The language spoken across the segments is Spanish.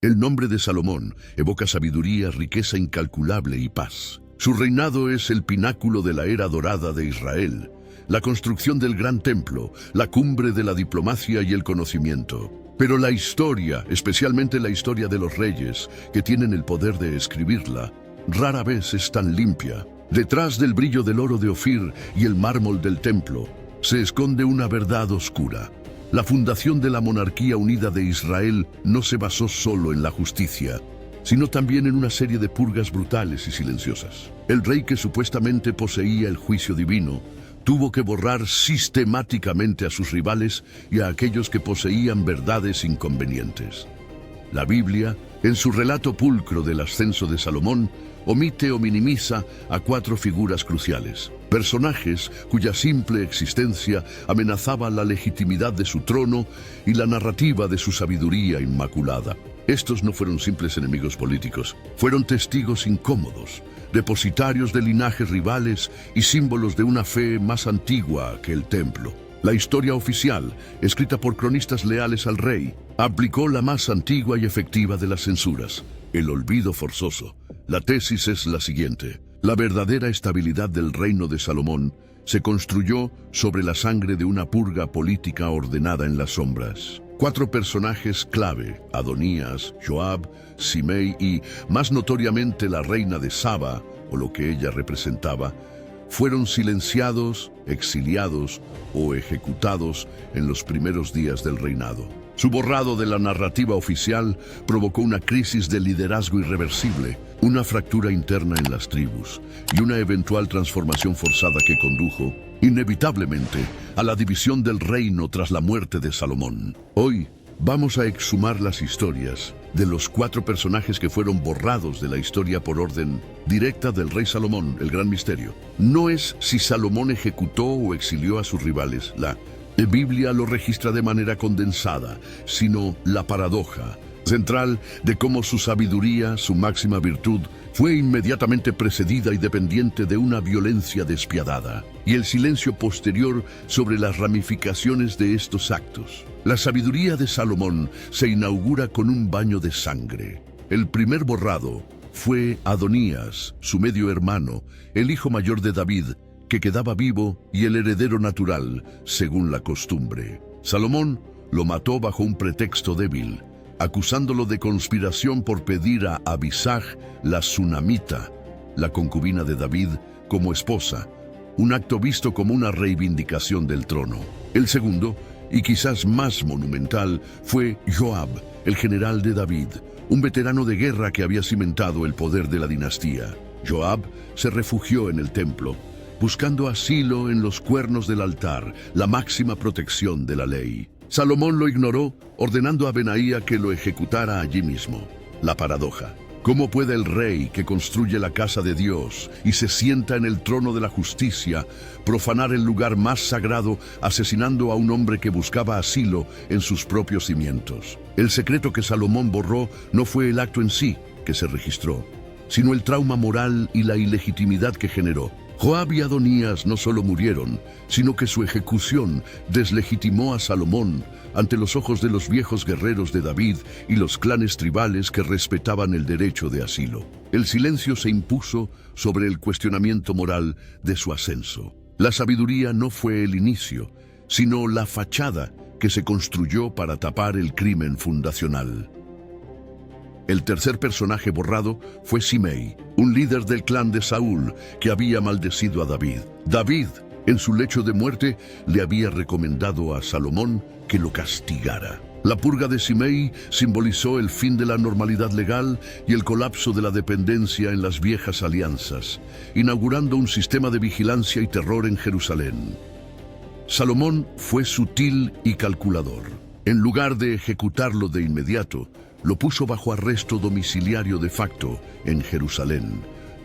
El nombre de Salomón evoca sabiduría, riqueza incalculable y paz. Su reinado es el pináculo de la era dorada de Israel, la construcción del gran templo, la cumbre de la diplomacia y el conocimiento. Pero la historia, especialmente la historia de los reyes, que tienen el poder de escribirla, rara vez es tan limpia. Detrás del brillo del oro de Ofir y el mármol del templo, se esconde una verdad oscura. La fundación de la monarquía unida de Israel no se basó solo en la justicia, sino también en una serie de purgas brutales y silenciosas. El rey que supuestamente poseía el juicio divino, tuvo que borrar sistemáticamente a sus rivales y a aquellos que poseían verdades inconvenientes. La Biblia, en su relato pulcro del ascenso de Salomón, omite o minimiza a 4 figuras cruciales, personajes cuya simple existencia amenazaba la legitimidad de su trono y la narrativa de su sabiduría inmaculada. Estos no fueron simples enemigos políticos, fueron testigos incómodos, depositarios de linajes rivales y símbolos de una fe más antigua que el templo. La historia oficial, escrita por cronistas leales al rey, aplicó la más antigua y efectiva de las censuras, el olvido forzoso. La tesis es la siguiente: la verdadera estabilidad del reino de Salomón se construyó sobre la sangre de una purga política ordenada en las sombras. 4 personajes clave, Adonías, Joab, Simei y, más notoriamente, la reina de Saba, o lo que ella representaba, fueron silenciados, exiliados o ejecutados en los primeros días del reinado. Su borrado de la narrativa oficial provocó una crisis de liderazgo irreversible, una fractura interna en las tribus y una eventual transformación forzada que condujo, inevitablemente, a la división del reino tras la muerte de Salomón. Hoy vamos a exhumar las historias de los 4 personajes que fueron borrados de la historia por orden directa del rey Salomón. El gran misterio no es si Salomón ejecutó o exilió a sus rivales. La Biblia lo registra de manera condensada, sino la paradoja central de cómo su sabiduría, su máxima virtud, fue inmediatamente precedida y dependiente de una violencia despiadada, y el silencio posterior sobre las ramificaciones de estos actos. La sabiduría de Salomón se inaugura con un baño de sangre. El primer borrado fue Adonías, su medio hermano, el hijo mayor de David, que quedaba vivo y el heredero natural, según la costumbre. Salomón lo mató bajo un pretexto débil, acusándolo de conspiración por pedir a Abisag, la Sunamita, la concubina de David, como esposa, un acto visto como una reivindicación del trono. El segundo, y quizás más monumental, fue Joab, el general de David, un veterano de guerra que había cimentado el poder de la dinastía. Joab se refugió en el templo, buscando asilo en los cuernos del altar, la máxima protección de la ley. Salomón lo ignoró, ordenando a Benaía que lo ejecutara allí mismo. La paradoja: ¿cómo puede el rey que construye la casa de Dios y se sienta en el trono de la justicia profanar el lugar más sagrado asesinando a un hombre que buscaba asilo en sus propios cimientos? El secreto que Salomón borró no fue el acto en sí que se registró, sino el trauma moral y la ilegitimidad que generó. Joab y Adonías no solo murieron, sino que su ejecución deslegitimó a Salomón ante los ojos de los viejos guerreros de David y los clanes tribales que respetaban el derecho de asilo. El silencio se impuso sobre el cuestionamiento moral de su ascenso. La sabiduría no fue el inicio, sino la fachada que se construyó para tapar el crimen fundacional. El tercer personaje borrado fue Simei, un líder del clan de Saúl que había maldecido a David. David, en su lecho de muerte, le había recomendado a Salomón que lo castigara. La purga de Simei simbolizó el fin de la normalidad legal y el colapso de la dependencia en las viejas alianzas, inaugurando un sistema de vigilancia y terror en Jerusalén. Salomón fue sutil y calculador. En lugar de ejecutarlo de inmediato, lo puso bajo arresto domiciliario de facto en Jerusalén,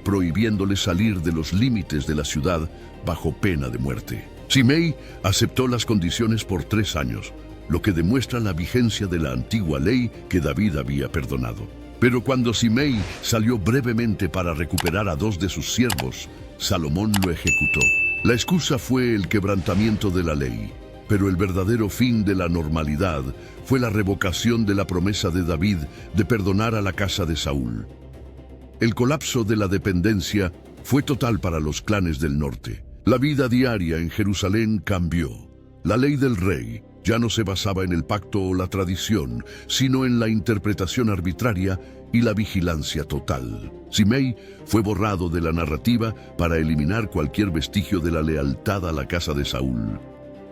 prohibiéndole salir de los límites de la ciudad bajo pena de muerte. Simei aceptó las condiciones por 3 años, lo que demuestra la vigencia de la antigua ley que David había perdonado. Pero cuando Simei salió brevemente para recuperar a 2 de sus siervos, Salomón lo ejecutó. La excusa fue el quebrantamiento de la ley. Pero el verdadero fin de la normalidad fue la revocación de la promesa de David de perdonar a la casa de Saúl. El colapso de la dependencia fue total para los clanes del norte. La vida diaria en Jerusalén cambió. La ley del rey ya no se basaba en el pacto o la tradición, sino en la interpretación arbitraria y la vigilancia total. Simei fue borrado de la narrativa para eliminar cualquier vestigio de la lealtad a la casa de Saúl.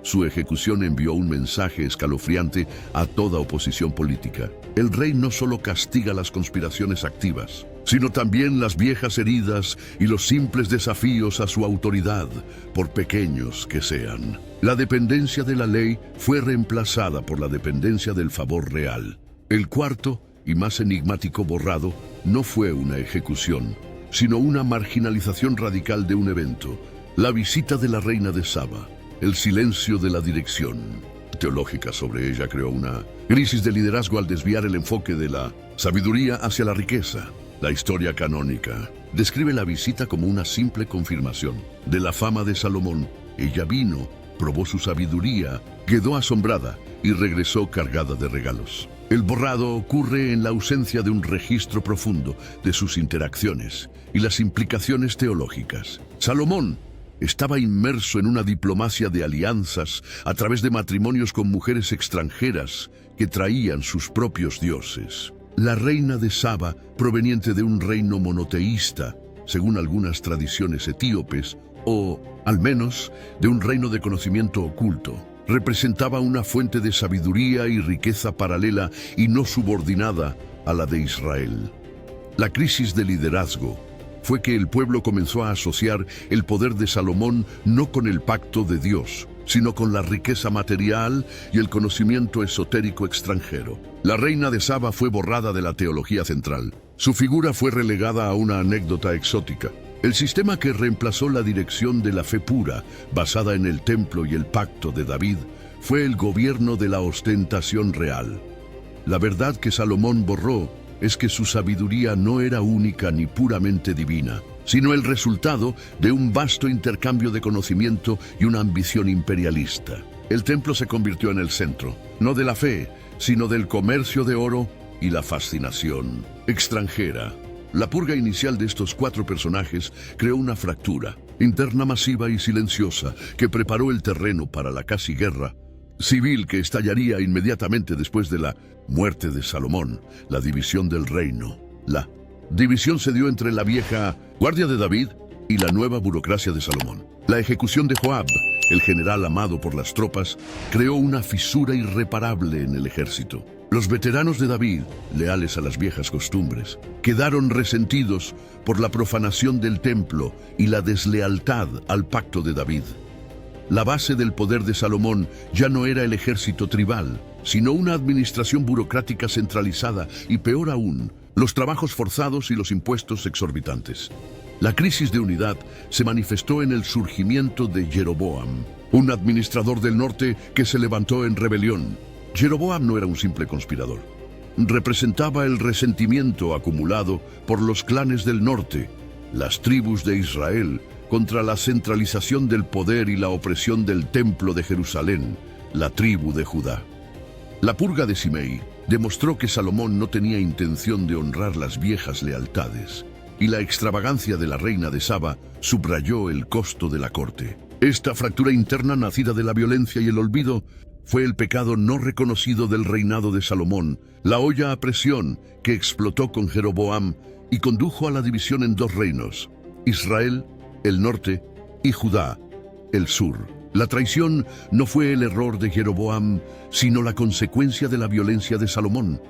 Su ejecución envió un mensaje escalofriante a toda oposición política. El rey no solo castiga las conspiraciones activas, sino también las viejas heridas y los simples desafíos a su autoridad, por pequeños que sean. La dependencia de la ley fue reemplazada por la dependencia del favor real. El cuarto y más enigmático borrado no fue una ejecución, sino una marginalización radical de un evento: la visita de la reina de Saba. El silencio de la dirección teológica sobre ella creó una crisis de liderazgo al desviar el enfoque de la sabiduría hacia la riqueza. La historia canónica describe la visita como una simple confirmación de la fama de Salomón. Ella vino, probó su sabiduría, quedó asombrada y regresó cargada de regalos. El borrado ocurre en la ausencia de un registro profundo de sus interacciones y las implicaciones teológicas. Salomón estaba inmerso en una diplomacia de alianzas a través de matrimonios con mujeres extranjeras que traían sus propios dioses. La reina de Saba, proveniente de un reino monoteísta, según algunas tradiciones etíopes, o, al menos, de un reino de conocimiento oculto, representaba una fuente de sabiduría y riqueza paralela y no subordinada a la de Israel. La crisis de liderazgo fue que el pueblo comenzó a asociar el poder de Salomón no con el pacto de Dios, sino con la riqueza material y el conocimiento esotérico extranjero. La reina de Saba fue borrada de la teología central. Su figura fue relegada a una anécdota exótica. El sistema que reemplazó la dirección de la fe pura, basada en el templo y el pacto de David, fue el gobierno de la ostentación real. La verdad que Salomón borró es que su sabiduría no era única ni puramente divina, sino el resultado de un vasto intercambio de conocimiento y una ambición imperialista. El templo se convirtió en el centro, no de la fe, sino del comercio de oro y la fascinación extranjera. La purga inicial de estos 4 personajes creó una fractura interna masiva y silenciosa que preparó el terreno para la casi guerra civil que estallaría inmediatamente después de la muerte de Salomón, la división del reino. La división se dio entre la vieja guardia de David y la nueva burocracia de Salomón. La ejecución de Joab, el general amado por las tropas, creó una fisura irreparable en el ejército. Los veteranos de David, leales a las viejas costumbres, quedaron resentidos por la profanación del templo y la deslealtad al pacto de David. La base del poder de Salomón ya no era el ejército tribal, sino una administración burocrática centralizada y, peor aún, los trabajos forzados y los impuestos exorbitantes. La crisis de unidad se manifestó en el surgimiento de Jeroboam, un administrador del norte que se levantó en rebelión. Jeroboam no era un simple conspirador. Representaba el resentimiento acumulado por los clanes del norte, las tribus de Israel, contra la centralización del poder y la opresión del templo de Jerusalén, la tribu de Judá. La purga de Simei demostró que Salomón no tenía intención de honrar las viejas lealtades, y la extravagancia de la reina de Saba subrayó el costo de la corte. Esta fractura interna nacida de la violencia y el olvido fue el pecado no reconocido del reinado de Salomón, la olla a presión que explotó con Jeroboam y condujo a la división en 2 reinos: Israel, el norte, y Judá, el sur. La traición no fue el error de Jeroboam, sino la consecuencia de la violencia de Salomón.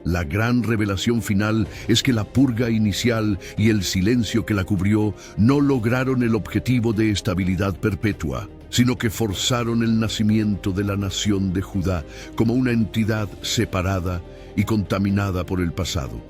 La gran revelación final es que la purga inicial y el silencio que la cubrió no lograron el objetivo de estabilidad perpetua, sino que forzaron el nacimiento de la nación de Judá como una entidad separada y contaminada por el pasado.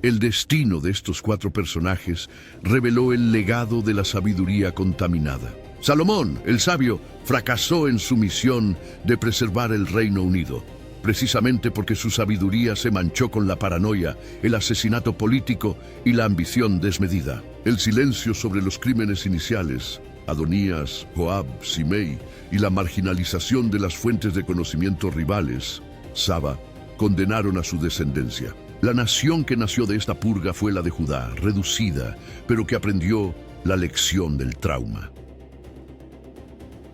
El destino de estos 4 personajes reveló el legado de la sabiduría contaminada. Salomón, el sabio, fracasó en su misión de preservar el Reino Unido, precisamente porque su sabiduría se manchó con la paranoia, el asesinato político y la ambición desmedida. El silencio sobre los crímenes iniciales Adonías, Joab, Simei y la marginalización de las fuentes de conocimiento rivales, Saba, condenaron a su descendencia. La nación que nació de esta purga fue la de Judá, reducida, pero que aprendió la lección del trauma.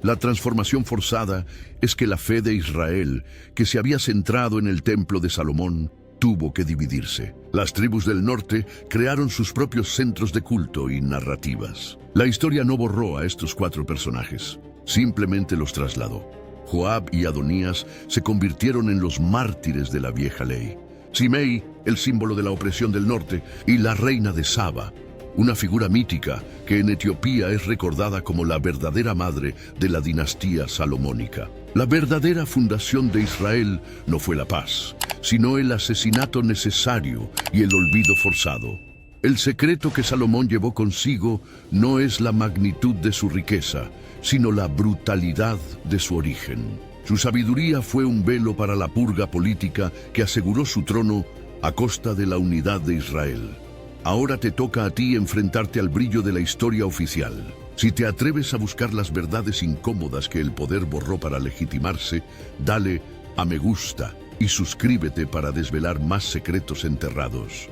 La transformación forzada es que la fe de Israel, que se había centrado en el templo de Salomón, tuvo que dividirse. Las tribus del norte crearon sus propios centros de culto y narrativas. La historia no borró a estos 4 personajes, simplemente los trasladó. Joab y Adonías se convirtieron en los mártires de la vieja ley. Simei, el símbolo de la opresión del norte, y la reina de Saba, una figura mítica que en Etiopía es recordada como la verdadera madre de la dinastía salomónica. La verdadera fundación de Israel no fue la paz, sino el asesinato necesario y el olvido forzado. El secreto que Salomón llevó consigo no es la magnitud de su riqueza, sino la brutalidad de su origen. Su sabiduría fue un velo para la purga política que aseguró su trono a costa de la unidad de Israel. Ahora te toca a ti enfrentarte al brillo de la historia oficial. Si te atreves a buscar las verdades incómodas que el poder borró para legitimarse, dale a me gusta y suscríbete para desvelar más secretos enterrados.